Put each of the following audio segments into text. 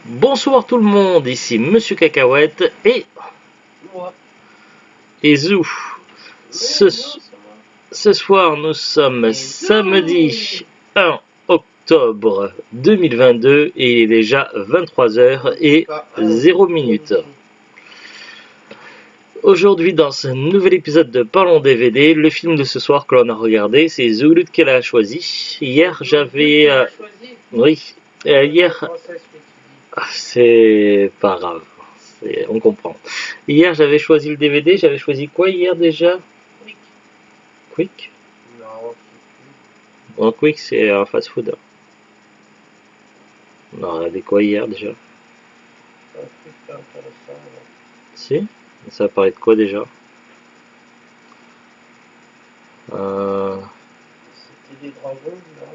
Bonsoir tout le monde, ici Monsieur Cacahuète Moi. et Zou. Ce, Non, c'est moi. ce soir nous sommes Et samedi 1 octobre 2022 et il est déjà 23h et 0 minutes. Aujourd'hui dans ce nouvel épisode de Parlons DVD, le film de ce soir que l'on a regardé c'est Zouloud qu'elle a choisi. Hier j'avais... oui, hier... c'est pas grave, on comprend. Hier j'avais choisi le DVD, j'avais choisi quoi hier déjà? Quick. Non, Bon, Quick c'est un fast food. On a regardé quoi hier déjà? c'est un truc pas intéressant. Si? Ça parlait de quoi déjà? Euh... C'était des dragons, non?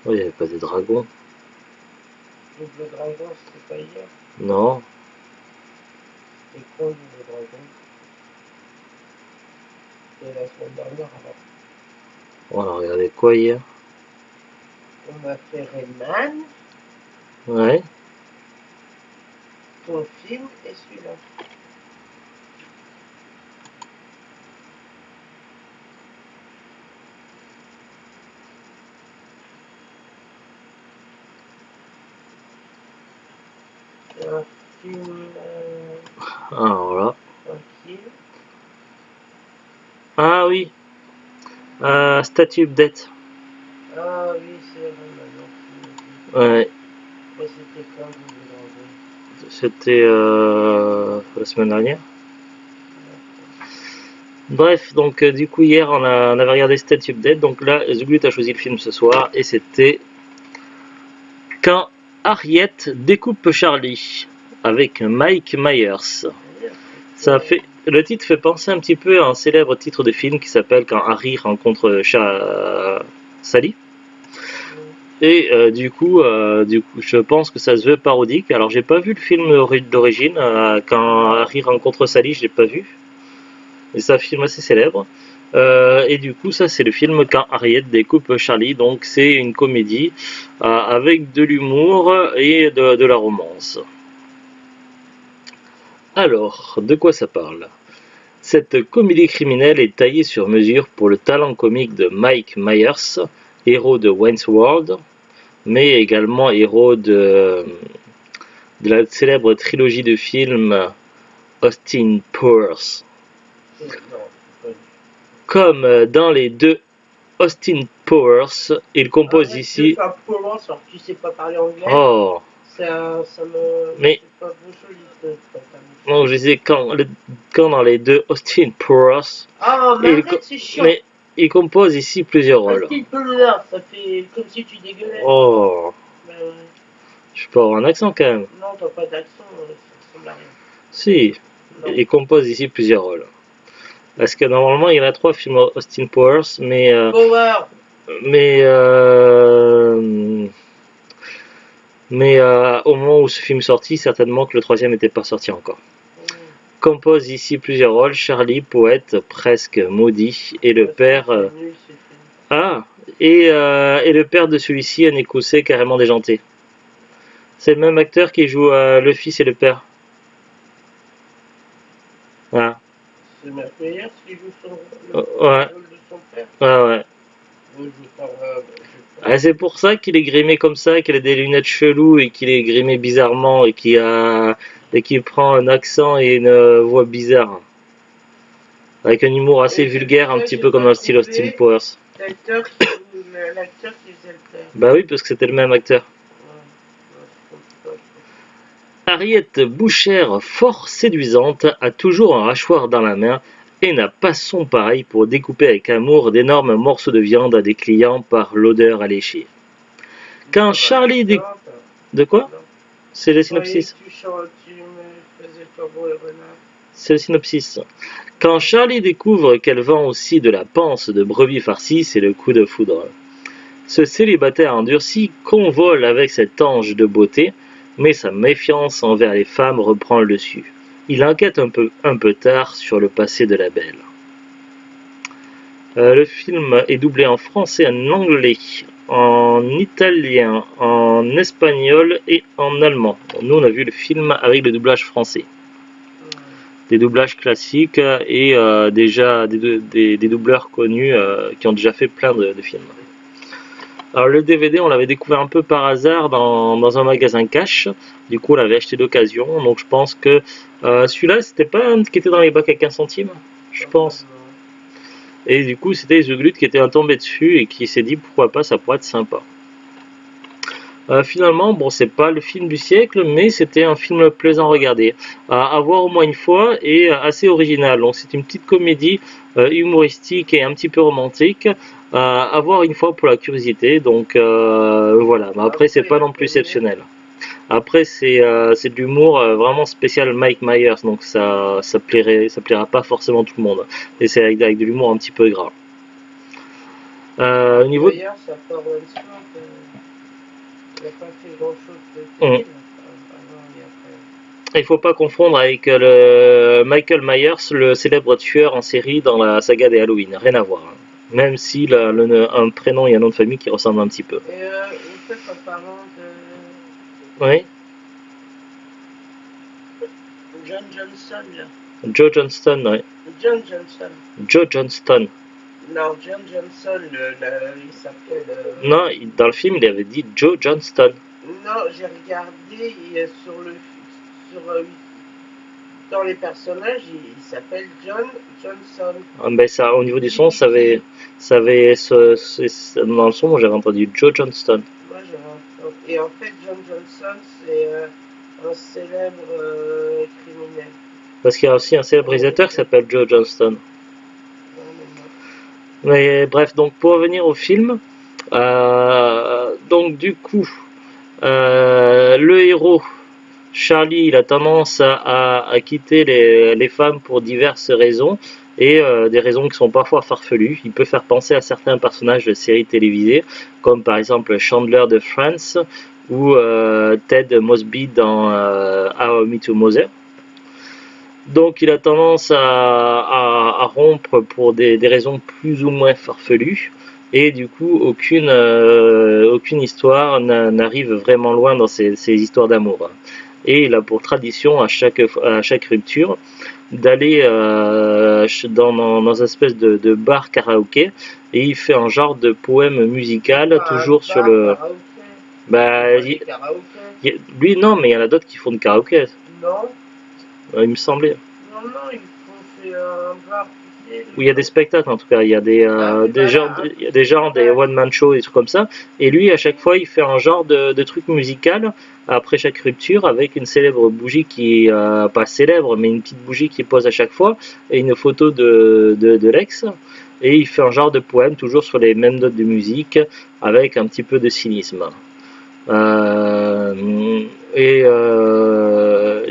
Oh, il n'y avait pas des dragons. Double dragon, c'était pas hier? Non. C'était quoi, double dragon? C'était la semaine dernière, alors. On a regardé quoi hier? On a fait Rayman, Ouais. ton film et celui-là. C'est un film Alors là. tranquille. Ah oui. Statue Update. Ah oui, c'est vrai, maintenant. Ouais. Mais c'était quand, double dragon? C'était la semaine dernière. Bref, donc du coup hier on avait regardé Statue Update, donc là Zuglut a choisi le film ce soir et c'était Quand Harriet découpe Charlie avec Mike Myers. Ça fait, le titre fait penser un petit peu à un célèbre titre de film qui s'appelle Quand Harry rencontre Sally. Et du coup, je pense que ça se veut parodique. Alors j'ai pas vu le film d'origine, Quand Harry rencontre Sally, je l'ai pas vu. Et c'est un film assez célèbre. Et du coup, ça c'est le film Quand Harriet découpe Charlie. Donc c'est une comédie avec de l'humour et de la romance. Alors, de quoi ça parle? Cette comédie criminelle est taillée sur mesure pour le talent comique de Mike Myers, héros de Wayne's World, mais également héros de la célèbre trilogie de films Austin Powers. Comme dans les deux Austin Powers, il compose ici... Tu sais pas parler anglais. Oh. Ça me... Mais... C'est pas joli. Non, je disais quand dans les deux Austin Powers... Ah, mais arrête, c'est chiant. Mais il compose ici plusieurs rôles. Austin Powers, ça fait comme si tu dégueulais. Oh. Mais... Je peux avoir un accent quand même. Non, t'as pas d'accent, ça ressemble à rien. Si, non. Il compose ici plusieurs rôles. Parce que normalement il y en a 3 films Austin Powers, mais au moment où ce film est sorti, certainement que le 3e n'était pas sorti encore. Compose ici plusieurs rôles, Charlie, poète presque maudit, et le père... et le père de celui-ci, un écossais carrément déjanté. C'est le même acteur qui joue le fils et le père. Voilà. C'est Myers qui joue le ouais. rôle de son père. Ouais. C'est pour ça qu'il est grimé comme ça, qu'il a des lunettes cheloues et qu'il est grimé bizarrement et qu'il prend un accent et une voix bizarre. Avec un humour assez vulgaire, un petit peu comme dans le style Austin Powers. L'acteur qui faisait le père. Bah oui, parce que c'était le même acteur. Harriet Bouchère, fort séduisante, a toujours un hachoir dans la main et n'a pas son pareil pour découper avec amour d'énormes morceaux de viande à des clients par l'odeur alléchée. Quand Charlie De quoi? C'est le synopsis. C'est le synopsis. Quand Charlie découvre qu'elle vend aussi de la panse de brebis farcie, c'est le coup de foudre. Ce célibataire endurci convole avec cet ange de beauté, mais sa méfiance envers les femmes reprend le dessus. Il enquête un peu tard sur le passé de la belle. Le film est doublé en français et en anglais en italien, en espagnol et en allemand. Nous, on a vu le film avec le doublage français. Des doublages classiques et déjà des doubleurs connus qui ont déjà fait plein de films. Alors le DVD, on l'avait découvert un peu par hasard dans un magasin cash. Du coup, on l'avait acheté d'occasion. Donc je pense que celui-là, c'était pas un qui était dans les bacs à 15 centimes, je pense. Et du coup, c'était The Glut qui était tombé dessus et qui s'est dit pourquoi pas, ça pourrait être sympa. Finalement, bon, c'est pas le film du siècle, mais c'était un film plaisant à regarder, à voir au moins une fois et assez original. Donc, c'est une petite comédie humoristique et un petit peu romantique, à voir une fois pour la curiosité. Donc, voilà. Mais après, c'est pas non plus exceptionnel. Après, c'est de l'humour vraiment spécial Mike Myers, donc ça plaira pas forcément tout le monde. Et c'est avec de l'humour un petit peu gras. Au niveau D'ailleurs, ça part one spot. Il n'a pas fait grand chose de terrible. Il faut pas confondre avec le Michael Myers, le célèbre tueur en série dans la saga des Halloween. Rien à voir. Même s'il a un prénom et un nom de famille qui ressemblent un petit peu. Et peut-être en parlant de Oui. John Johnson, là. Joe Johnston, oui. John Johnson. Joe Johnston. Non, John Johnson, il s'appelle. Non, dans le film, il avait dit Joe Johnston. Non, j'ai regardé dans les personnages, il s'appelle John Johnson. Ah, ben ça, au niveau du son, dans le son, moi j'avais entendu Joe Johnston. Moi, j'avais entendu. Et en fait, John Johnson, c'est un célèbre criminel. Parce qu'il y a aussi un célèbre réalisateur qui s'appelle Joe Johnston. Mais bref, donc pour revenir au film, donc du coup, le héros, Charlie, il a tendance à quitter les femmes pour diverses raisons, et des raisons qui sont parfois farfelues. Il peut faire penser à certains personnages de séries télévisées, comme par exemple Chandler de Friends, ou Ted Mosby dans How I Met Your Mother. Donc il a tendance à rompre pour des raisons plus ou moins farfelues. Et du coup, aucune histoire n'arrive vraiment loin dans ces histoires d'amour. Et il a pour tradition à chaque rupture d'aller dans une espèce de bar karaoké, et il fait un genre de poème musical toujours sur le... Bah, lui non, mais il y en a d'autres qui font de karaoké. Non. Il me semblait. Non, ils font un bar. Où il y a des spectacles en tout cas, il y a des one-man shows, des trucs comme ça, et lui à chaque fois il fait un genre de truc musical après chaque rupture avec une célèbre bougie qui est pas célèbre mais une petite bougie qui pose à chaque fois et une photo de l'ex, et il fait un genre de poème toujours sur les mêmes notes de musique avec un petit peu de cynisme. Et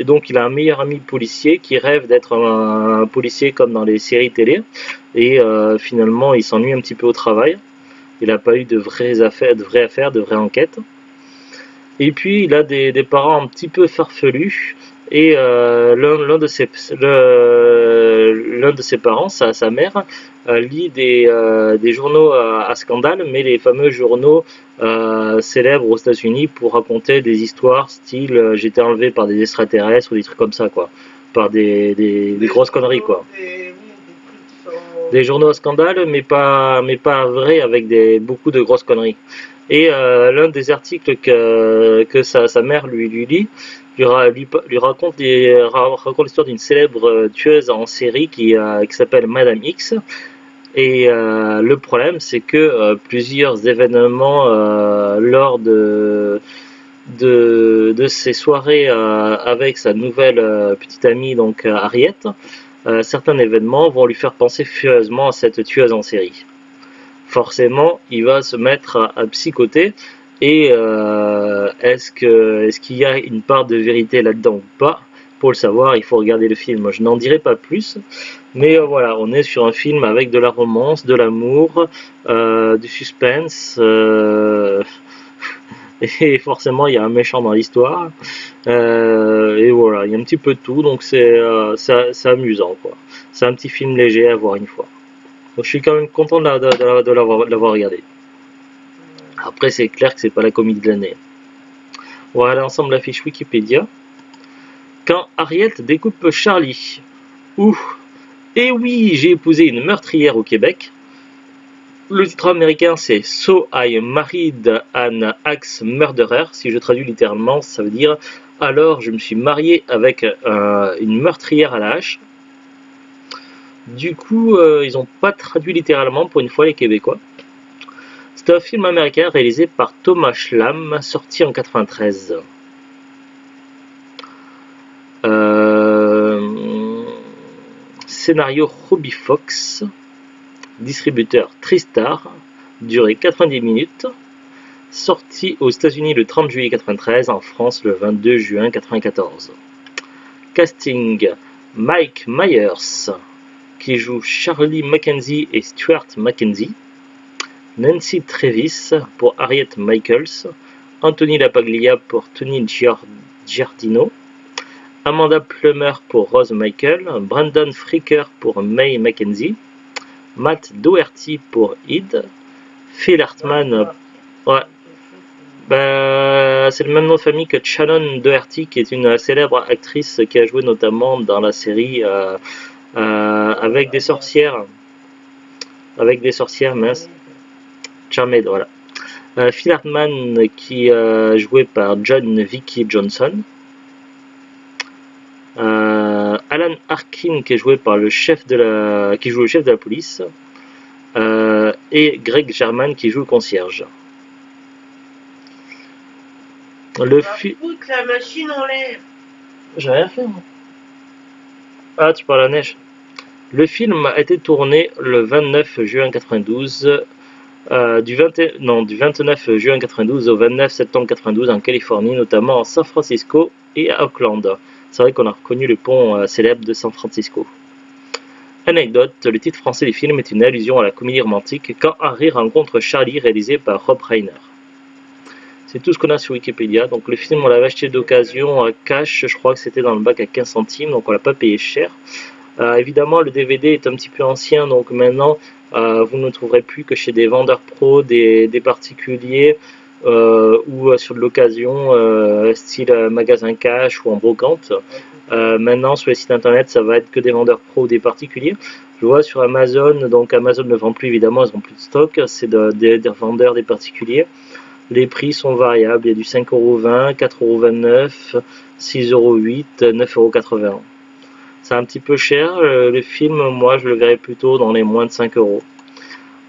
donc il a un meilleur ami policier qui rêve d'être un policier comme dans les séries télé, et finalement il s'ennuie un petit peu au travail. Il n'a pas eu de vraies affaires, de vraies enquêtes. Et puis il a des parents un petit peu farfelus, et l'un de ses parents, sa mère, lit des journaux à scandale, mais les fameux journaux célèbres aux États-Unis pour raconter des histoires style j'étais enlevé par des extraterrestres ou des trucs comme ça, quoi, par des grosses conneries, quoi. Des journaux à scandale, mais pas vrais, avec beaucoup de grosses conneries. Et l'un des articles que sa mère lui lit lui raconte l'histoire d'une célèbre tueuse en série qui s'appelle Madame X. Et le problème, c'est que plusieurs événements lors de ces soirées avec sa nouvelle petite amie, donc Harriet, certains événements vont lui faire penser furieusement à cette tueuse en série. Forcément, il va se mettre à psychoter. Et est-ce qu'il y a une part de vérité là-dedans ou pas? Pour le savoir, il faut regarder le film. Je n'en dirai pas plus, mais voilà, on est sur un film avec de la romance, de l'amour, du suspense, et forcément il y a un méchant dans l'histoire, et voilà, il y a un petit peu de tout, donc c'est amusant, quoi. C'est un petit film léger à voir une fois. Donc je suis quand même content de l'avoir regardé. Après, c'est clair que c'est pas la comédie de l'année. On va regarder ensemble la fiche Wikipédia. Quand Harriet découpe Charlie. Ouh. Et oui, j'ai épousé une meurtrière au Québec. Le titre américain c'est So I Married an Axe Murderer. Si je traduis littéralement, ça veut dire alors je me suis marié avec une meurtrière à la hache. Du coup, ils n'ont pas traduit littéralement pour une fois les Québécois. C'est un film américain réalisé par Thomas Schlam, sorti en 93. Scénario Robbie Fox. Distributeur Tristar, durée 90 minutes, sorti aux États-Unis le 30 juillet 93, en France le 22 juin 94. Casting Mike Myers, qui joue Charlie Mackenzie et Stuart Mackenzie, Nancy Travis pour Harriet Michaels, Anthony Lapaglia pour Tony Giardino, Amanda Plummer pour Rose Michael, Brandon Fricker pour May Mackenzie, Matt Doherty pour Id, Phil Hartman, ouais, c'est le même nom de famille que Shannon Doherty, qui est une célèbre actrice qui a joué notamment dans la série avec des sorcières, mince, Charmed, voilà. Phil Hartman qui est joué par John Vicky Johnson. Alan Arkin qui est joué par qui joue le chef de la police, et Greg German qui joue le concierge. Foutre la machine en l'air. J'ai rien fait. Moi. Ah, tu parles à la neige. Le film a été tourné le 29 juin 92, du 29 juin 92 au 29 septembre 92 en Californie, notamment à San Francisco et à Oakland. C'est vrai qu'on a reconnu le pont célèbre de San Francisco. Anecdote, le titre français du film est une allusion à la comédie romantique Quand Harry rencontre Charlie, réalisé par Rob Reiner. C'est tout ce qu'on a sur Wikipédia. Donc le film, on l'avait acheté d'occasion à cash, je crois que c'était dans le bac à 15 centimes, donc on l'a pas payé cher. Évidemment, le DVD est un petit peu ancien, donc maintenant, vous ne le trouverez plus que chez des vendeurs pros, des particuliers, ou sur de l'occasion, style magasin cash ou en brocante. Maintenant, sur les sites internet, ça va être que des vendeurs pros ou des particuliers. Je vois sur Amazon, donc Amazon ne vend plus évidemment, ils n'ont plus de stock, c'est des vendeurs, des particuliers. Les prix sont variables, il y a du 5,20€, 4,29€, 6,08€, 9,81€. C'est un petit peu cher, le film, moi je le verrais plutôt dans les moins de 5€.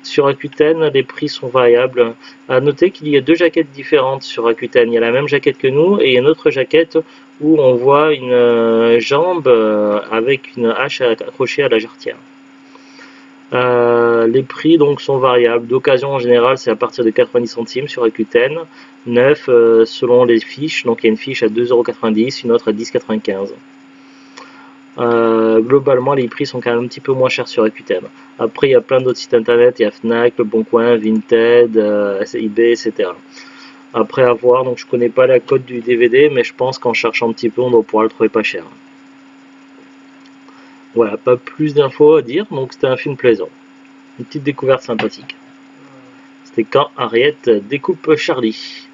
Sur Rakuten, les prix sont variables. À noter qu'il y a deux jaquettes différentes sur Rakuten. Il y a la même jaquette que nous et une autre jaquette où on voit une jambe avec une hache accrochée à la jarretière. Les prix donc sont variables. D'occasion en général c'est à partir de 90 centimes sur Rakuten. Neuf selon les fiches. Donc il y a une fiche à 2,90€, une autre à 10,95€. Globalement les prix sont quand même un petit peu moins chers sur Rakuten. Après il y a plein d'autres sites internet, il y a Fnac, Le Bon Coin, Vinted, eBay, etc. Après à voir, donc je connais pas la cote du DVD, mais je pense qu'en cherchant un petit peu on doit pouvoir le trouver pas cher. Voilà, pas plus d'infos à dire, donc c'était un film plaisant. Une petite découverte sympathique. C'était Quand Harriet découpe Charlie.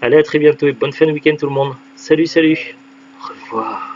Allez, à très bientôt et bonne fin de week-end tout le monde. Salut, salut. Au revoir.